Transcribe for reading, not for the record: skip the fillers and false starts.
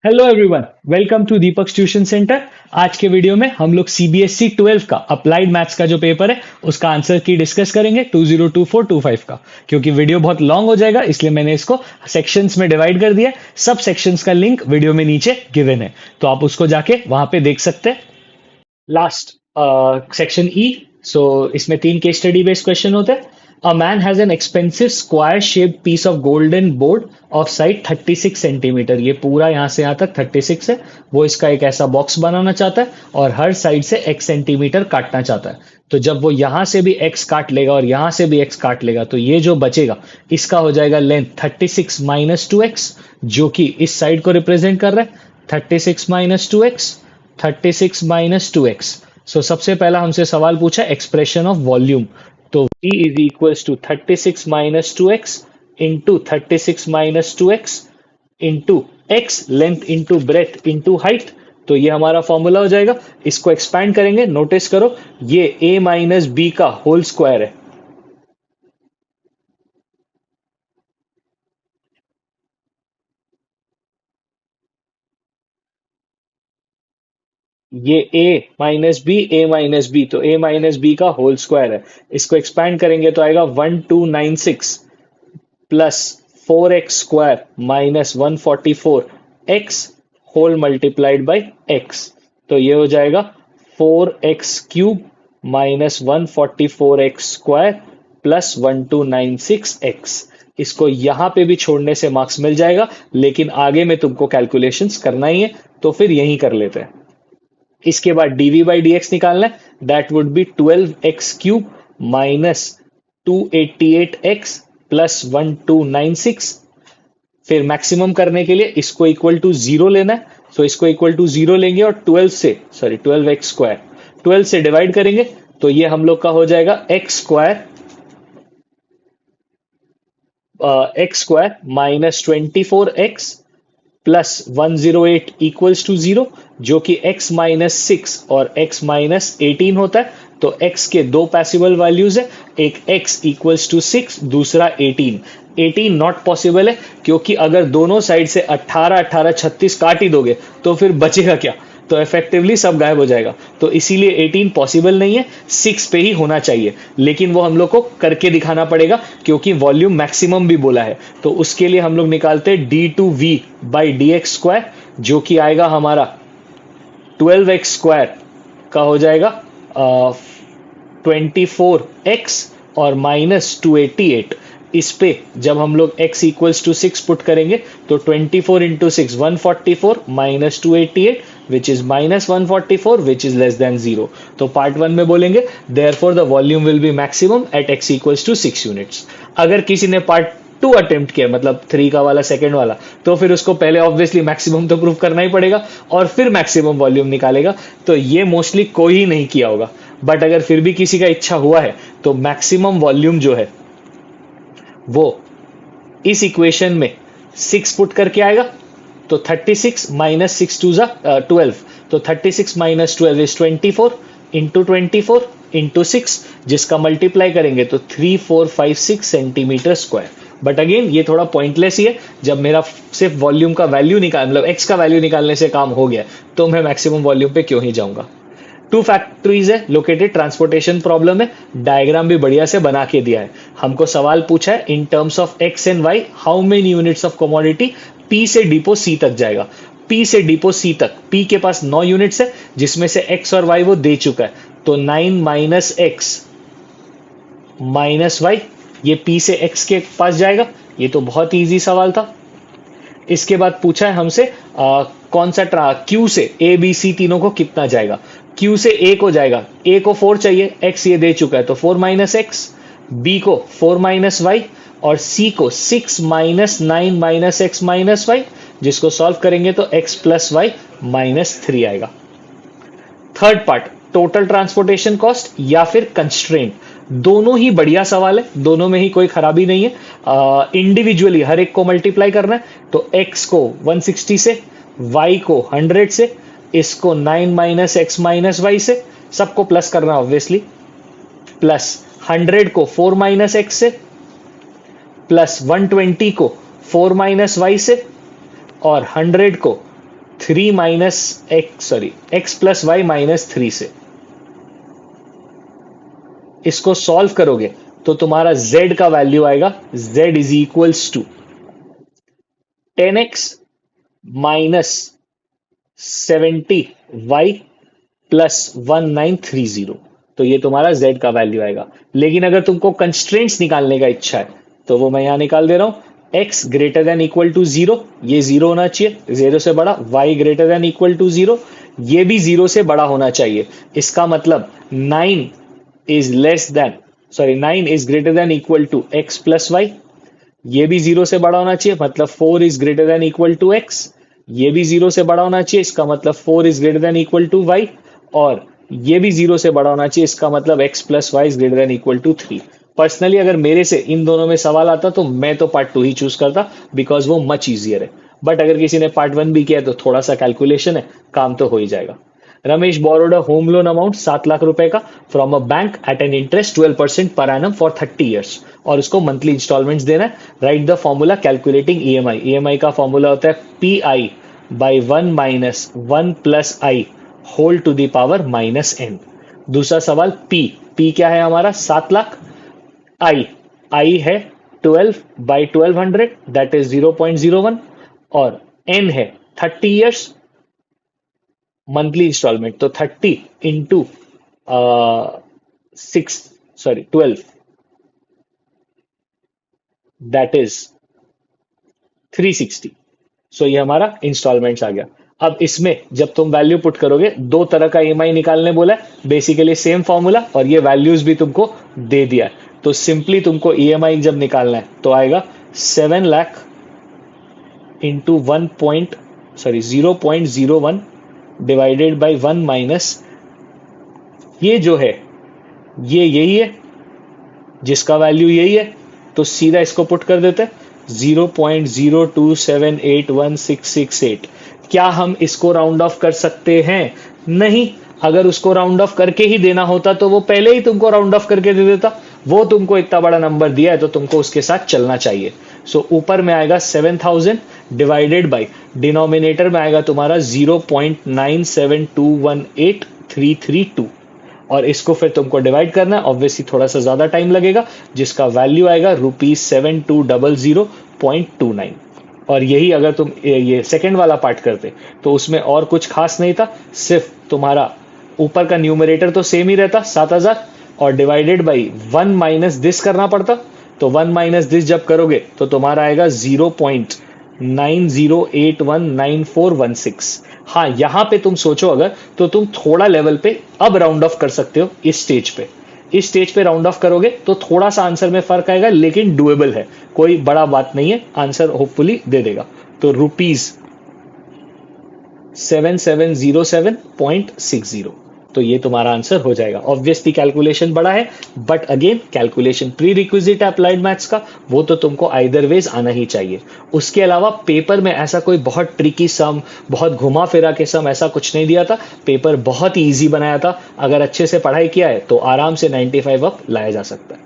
Hello everyone, welcome to Deepak tuition centre. आज के video में हम लोग सीबीएसई 12 का अप्लाइड मैथ्स का जो पेपर है उसका आंसर की डिस्कस करेंगे 2024-25 का। क्योंकि वीडियो बहुत लॉन्ग हो जाएगा इसलिए मैंने इसको सेक्शंस में डिवाइड कर दिया है। सब सेक्शंस का लिंक वीडियो में नीचे गिवन है, तो आप उसको जाके वहां पे देख सकते हैं। Last section E. सो इसमें तीन केस स्टडी बेस्ड क्वेश्चन होते हैं। A man has an expensive square shape piece of golden board of side 36 centimetre. ये पूरा यहां से यहां तक 36 है। वो इसका एक ऐसा बॉक्स बनाना चाहता है और हर साइड से x सेंटीमीटर काटना चाहता है। तो जब वो यहां से भी x काट लेगा और यहां से भी x काट लेगा तो ये जो बचेगा इसका हो जाएगा लेंथ 36 माइनस 2x, जो कि इस साइड को रिप्रेजेंट कर रहा है। 36 माइनस 2x, 36 माइनस 2x। सो सबसे पहला हमसे सवाल पूछा एक्सप्रेशन ऑफ वॉल्यूम। तो v is equals to 36 minus 2x into 36 minus 2x into x, length into breadth into height. तो ये हमारा फॉर्मूला हो जाएगा। इसको एक्सपैंड करेंगे, नोटिस करो ये a माइनस बी का होल स्क्वायर है। ये a माइनस बी तो a माइनस बी का होल स्क्वायर है। इसको एक्सपैंड करेंगे तो आएगा 1296 plus 4x² minus 144x whole multiplied by x। तो ये हो जाएगा 4x³ minus 144x² plus 1296x। इसको यहां पे भी छोड़ने से मार्क्स मिल जाएगा, लेकिन आगे में तुमको कैलकुलेशंस करना ही है तो फिर यही कर लेते हैं। इसके बाद dv बाई डी एक्स निकालना है। That would be 12x³ minus 288x plus 1296। फिर मैक्सिमम करने के लिए इसको इक्वल टू जीरो लेना है। सो इसको इक्वल टू जीरो लेंगे और 12 से डिवाइड करेंगे तो ये हम लोग का हो जाएगा x² minus 24x plus 108 equals to zero, जो कि x माइनस 6 और x माइनस 18 होता है। तो x के दो पॉसिबल वैल्यूज है, एक x इक्वल्स टू 6, दूसरा 18। 18 नॉट पॉसिबल है क्योंकि अगर दोनों साइड से 18 18 36 काट ही दोगे तो फिर बचेगा क्या? तो इफेक्टिवली सब गायब हो जाएगा। तो इसीलिए 18 पॉसिबल नहीं है, 6 पे ही होना चाहिए। लेकिन वो हम लोग को करके दिखाना पड़ेगा क्योंकि वॉल्यूम मैक्सिमम भी बोला है। तो उसके लिए हम लोग निकालते हैं d2v by D x square, जो कि आएगा हमारा 12x² का हो जाएगा 24x और माइनस 288। इस पे जब हम लोग x इक्वल्स टू 6 पुट करेंगे तो 24 into 6 144 minus 288 which is minus 144 which is less than 0। तो पार्ट 1 में बोलेंगे therefore the volume will be maximum at x equals to 6 units. अगर किसी ने पार्ट 2 अटेम्प्ट किया, मतलब 3 का वाला सेकंड वाला, तो फिर उसको पहले ऑब्वियसली मैक्सिमम तो प्रूव करना ही पड़ेगा और फिर मैक्सिमम वॉल्यूम निकालेगा। तो ये मोस्टली कोई ही नहीं किया होगा, बट अगर फिर भी किसी का इच्छा हुआ है तो मैक्सिमम वॉल्यूम जो है वो इस इक्वेशन में 6 पुट करके आएगा। तो 36 माइनस 6 टू 12, तो 36 माइनस 12 इज 24 इंटू 24 इंटू 6, जिसका मल्टीप्लाई करेंगे तो 3456 सेंटीमीटर स्क्वायर। बट अगेन ये थोड़ा पॉइंटलेस ही है। जब मेरा सिर्फ वॉल्यूम का वैल्यू निकाल, मतलब एक्स का वैल्यू निकालने से काम हो गया तो मैं मैक्सिमम वॉल्यूम पे क्यों ही जाऊंगा। टू फैक्ट्रीज है लोकेटेड, ट्रांसपोर्टेशन प्रॉब्लम है। डायग्राम भी बढ़िया से बना के दिया है। हमको सवाल पूछा है in terms of x and why how many units of commodity P से डिपो सी तक जाएगा। पी से डिपो सी तक, पी के पास 9 यूनिट्स है जिसमें से एक्स और वाई वो दे चुका है। तो 9 माइनस एक्स माइनस वाई, ये पी से एक्स के पास जाएगा। ये तो बहुत इजी सवाल था। इसके बाद पूछा है हमसे कौन सा क्यू से ए बी सी तीनों को कितना जाएगा। क्यू से ए को जाएगा, ए को 4 चाहिए, एक्स ये दे चुका है तो 4 माइनस एक्स, बी को 4 माइनस वाई और सी को 6 minus 9 minus X minus Y, जिसको सॉल्व करेंगे तो एक्स प्लस वाई माइनस 3 आएगा। Third part, total transportation cost या फिर कंस्ट्रेंट। दोनों ही बढ़िया सवाल है, दोनों में ही कोई खराबी नहीं है। इंडिविजुअली हर एक को मल्टीप्लाई करना है। तो x को 160 से, y को 100 से, इसको 9 माइनस एक्स माइनस वाई से, सबको प्लस करना ऑब्वियसली, प्लस 100 को 4 माइनस एक्स से, प्लस 120 को 4 माइनस वाई से और 100 को 3 minus X sorry X plus Y minus 3 से इसको सॉल्व करोगे तो तुम्हारा z का वैल्यू आएगा z is equals to 10x minus 70y plus 1930। तो ये तुम्हारा z का वैल्यू आएगा। लेकिन अगर तुमको कंस्ट्रेंट्स निकालने का इच्छा है तो वो मैं यहां निकाल दे रहा हूं। x greater than equal to 0, ये 0 होना चाहिए, 0 से बड़ा। y greater than equal to 0, ये भी 0 से बड़ा होना चाहिए। इसका मतलब 9 is less than 9 is greater than equal to x plus Y, ये भी 0 से बड़ा होना चाहिए, मतलब 4 is greater than equal to x, ये भी 0 से बड़ा होना चाहिए, इसका मतलब 4 is greater than equal to y, और ये भी 0 से बड़ा होना चाहिए, इसका मतलब x plus Y is greater than equal to 3। Personally अगर मेरे से इन दोनों में सवाल आता तो मैं तो पार्ट 2 ही चूज करता, बिकॉज वो मच इजियर है। बट अगर किसी ने पार्ट 1 भी किया है तो थोड़ा सा कैलकुलेशन है, काम तो हो ही जाएगा। Ramesh borrowed a home loan amount 7 lakh रुपए का from a bank at an interest 12% per annum for 30 years, और उसको मंथली इंस्टॉलमेंट्स देना है। Write the formula calculating EMI. EMI का फॉर्मूला होता है P by 1 minus 1 plus I whole to the power minus N. दूसरा सवाल पी क्या है हमारा 7 लाख, आई है 12 बाई 1200 दैट इज 0.01, और एन है 30 ईयर्स मंथली इंस्टॉलमेंट, तो 30 इंटू 12 दैट इज 360। सो ये हमारा इंस्टॉलमेंट्स आ गया। अब इसमें जब तुम वैल्यू पुट करोगे, दो तरह का ईएमआई निकालने बोला है, बेसिकली सेम फॉर्मूला, और ये वैल्यूज भी तुमको दे दिया है। तो सिंपली तुमको ईएमआई जब निकालना है तो आएगा 7 lakh into 0.01 divided by 1 minus, ये जो है ये यही है जिसका वैल्यू यही है, तो सीधा इसको पुट कर देते हैं 0.027816668। क्या हम इसको राउंड ऑफ कर सकते हैं? नहीं। अगर उसको राउंड ऑफ करके ही देना होता तो वो पहले ही तुमको राउंड ऑफ करके दे देता। वो तुमको इतना बड़ा नंबर दिया है तो तुमको उसके साथ चलना चाहिए। सो ऊपर में आएगा 7000 डिवाइडेड बाई डिनोमिनेटर में आएगा तुम्हारा 0.972183332, और इसको फिर तुमको डिवाइड करना है। ऑब्वियसली थोड़ा सा ज्यादा टाइम लगेगा, जिसका वैल्यू आएगा ₹7200.29। और यही अगर तुम ये सेकंड वाला पार्ट करते तो उसमें और कुछ खास नहीं था, सिर्फ तुम्हारा ऊपर का न्यूमरेटर तो सेम ही रहता 7000, और डिवाइडेड बाई 1 माइनस दिस करना पड़ता। तो 1 माइनस दिस जब करोगे तो तुम्हारा आएगा 0.90819416। हाँ, यहां पे तुम सोचो अगर, तो तुम थोड़ा लेवल पे अब राउंड ऑफ कर सकते हो। इस स्टेज पे राउंड ऑफ करोगे तो थोड़ा सा आंसर में फर्क आएगा, लेकिन डुएबल है, कोई बड़ा बात नहीं है, आंसर होपफुली दे देगा। तो ₹7707.60, तो ये तुम्हारा आंसर हो जाएगा। ऑब्वियसली कैलकुलेशन बड़ा है, but again calculation pre requisite applied maths का, वो तो तुमको आइदर वेज आना ही चाहिए। उसके अलावा पेपर में ऐसा कोई बहुत ट्रिकी सम, बहुत घुमा फिरा के सम ऐसा कुछ नहीं दिया था। पेपर बहुत ही ईजी बनाया था। अगर अच्छे से पढ़ाई किया है तो आराम से 95 अप लाया जा सकता है।